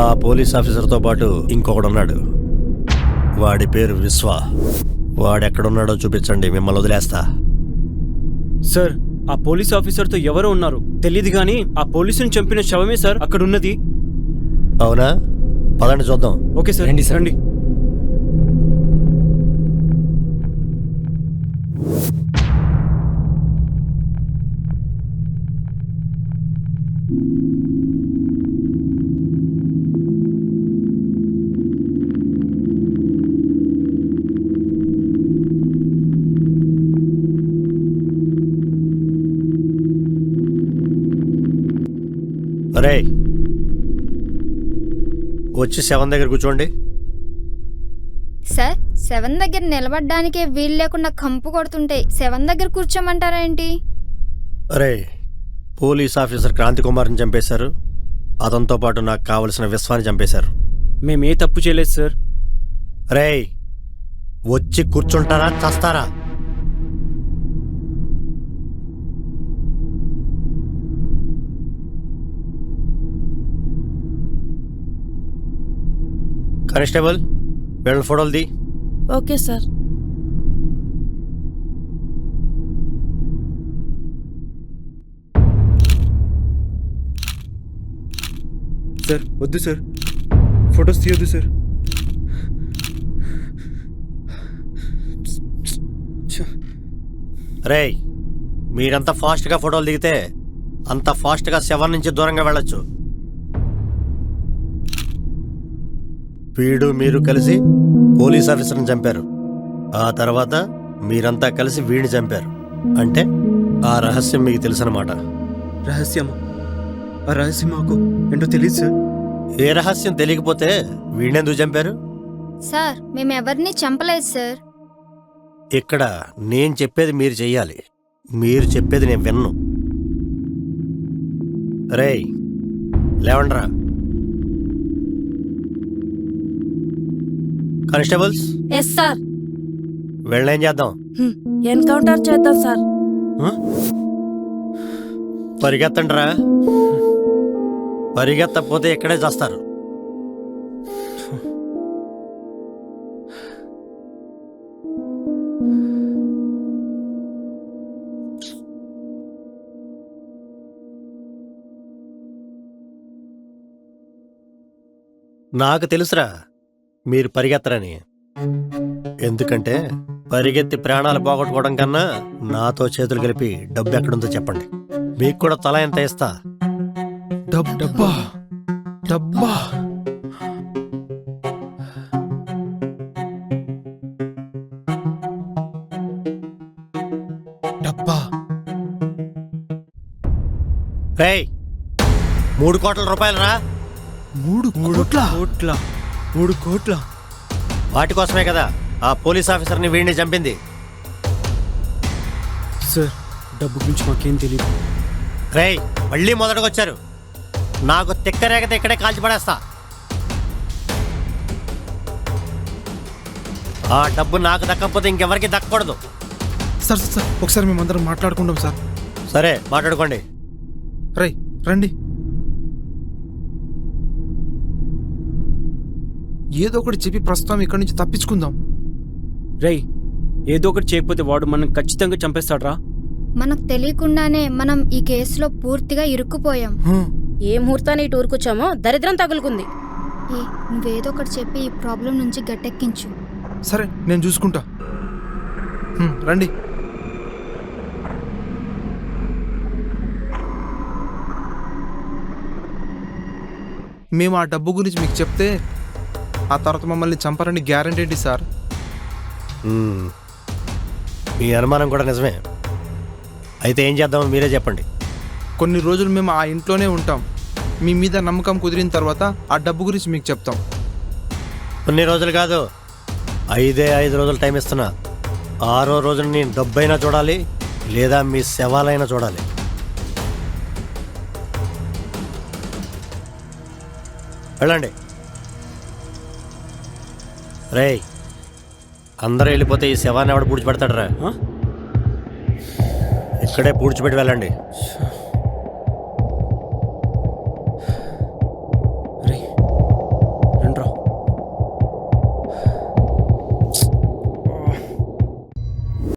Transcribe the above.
ఆ పోలీస్ ఆఫీసర్తో పాటు ఇంకొకడున్నాడు. వాడి పేరు విశ్వ. వాడెక్కడున్నాడో చూపించండి, మిమ్మల్ని వదిలేస్తా. సార్, ఆ పోలీస్ ఆఫీసర్తో ఎవరో ఉన్నారు తెలియదు, కానీ ఆ పోలీసుని చంపిన శవమే సార్ అక్కడ ఉన్నది. అవునా? పదండి చూద్దాం. ఓకే సార్, రండి రండి. అరే, వచ్చి 7 దగ్గర కూర్చోండి. సార్, 7 దగ్గర నిలబడ్డానికే వీలు లేకుండా కంపు కొడుతుంటే 7 దగ్గర కూర్చోమంటారా ఏంటి? అరే, పోలీస్ ఆఫీసర్ క్రాంతి కుమార్ని చంపేశారు. అతనితో పాటు నాకు కావలసిన విశ్వాన్ని చంపేశారు. మేమే తప్పు చేయలేదు సార్. రే, వచ్చి కూర్చుంటారా చస్తారా? కానిస్టేబుల్, వీళ్ళ ఫోటోలు ది. Okay sir. సార్ వద్దు సార్, ఫొటోస్ తీయొద్దు సార్. రే, మీరంత ఫాస్ట్గా ఫోటోలు దిగితే అంత ఫాస్ట్గా శవం నుంచి దూరంగా వెళ్ళొచ్చు. వీడు మీరు కలిసి పోలీస్ ఆఫీసర్ని చంపారు. ఆ తర్వాత మీరంతా కలిసి వీడిని చంపారు. అంటే ఆ రహస్యం మీకు తెలుసన్నమాట. రహస్యమా? ఆ రహస్యం మాకు ఏంటో తెలియదు సార్. ఏ రహస్యం తెలియకపోతే వీడినెందుకు చంపారు? సార్, మేము ఎవరిని చంపలేదు సార్. ఇక్కడ నేను చెప్పేది మీరు చెయ్యాలి, మీరు చెప్పేది నేను విన్ను. రేయ్, లేవండ్రా. Constables, yes sir. వెళ్ళేం చేద్దాం? ఎన్కౌంటర్ చేద్దాం సార్. పరిగెత్తండిరా. పరిగెత్తకపోతే ఇక్కడే చేస్తారు. నాకు తెలుసురా మీరు పరిగెత్తరని. ఎందుకంటే పరిగెత్తి ప్రాణాలు పోగొట్టుకోవడం కన్నా నాతో చేతులు కలిపి డబ్బు ఎక్కడుందో చెప్పండి. మీకు కూడా తల ఎంత ఇస్తా. డబ్బా డబ్బా డబ్బా. రేయ్, 3 కోట్ల రూపాయలు రా. 3 కోట్ల? వాటి కోసమే కదా ఆ పోలీస్ ఆఫీసర్ని వీడిని చంపింది. సార్, డబ్బు గురించి మాకేం తెలియదు. రేయ్, మళ్ళీ మొదటకొచ్చారు. నాకు తిక్కరేగతే ఇక్కడే కాల్చి పడేస్తా. ఆ డబ్బు నాకు దక్కకపోతే ఇంకెవరికి దక్కకూడదు. సార్ సార్, ఒకసారి మేమందరం మాట్లాడుకుంటాం సార్. సరే, మాట్లాడుకోండి. రై రండి. ఏదో ఒకటి చెప్పి ప్రస్తుతం ఇక్కడి నుంచి తప్పించుకుందాం. రేయ్, ఏదో ఒకటి చేయకపోతే వాడు మనం ఖచ్చితంగా చంపేస్తాడ్రా. మనకు తెలియకుండానే మనం ఈ కేసులో పూర్తిగా ఇరుక్కుపోయాం. ఏ ముహూర్తాన్ని ఇటు ఊరుకొచ్చామో దరిద్రం తగులుకుంది. నువ్వేదో ఒకటి చెప్పి ఈ ప్రాబ్లం నుంచి గట్టెక్కించు. సరే, నేను చూసుకుంటా. రండి. మేము ఆ డబ్బు గురించి మీకు చెప్తే ఆ తర్వాత మమ్మల్ని చంపరని గ్యారంటీ ఏంటి సార్? మీ అనుమానం కూడా నిజమే. అయితే ఏం చేద్దామో మీరే చెప్పండి. కొన్ని రోజులు మేము ఆ ఇంట్లోనే ఉంటాం. మీ మీద నమ్మకం కుదిరిన తర్వాత ఆ డబ్బు గురించి మీకు చెప్తాం. కొన్ని రోజులు కాదు, 5 రోజులు టైం ఇస్తున్నా. 6వ రోజున నేను డబ్బైనా చూడాలి, లేదా మీ శవాలైనా చూడాలి. వెళ్ళండి. రేయ్, అందరూ వెళ్ళిపోతే ఈ శవాన్ని ఎవడు పూడ్చిపెడతాడు రా? ఇక్కడే పూడ్చిపెట్టి వెళ్ళండి.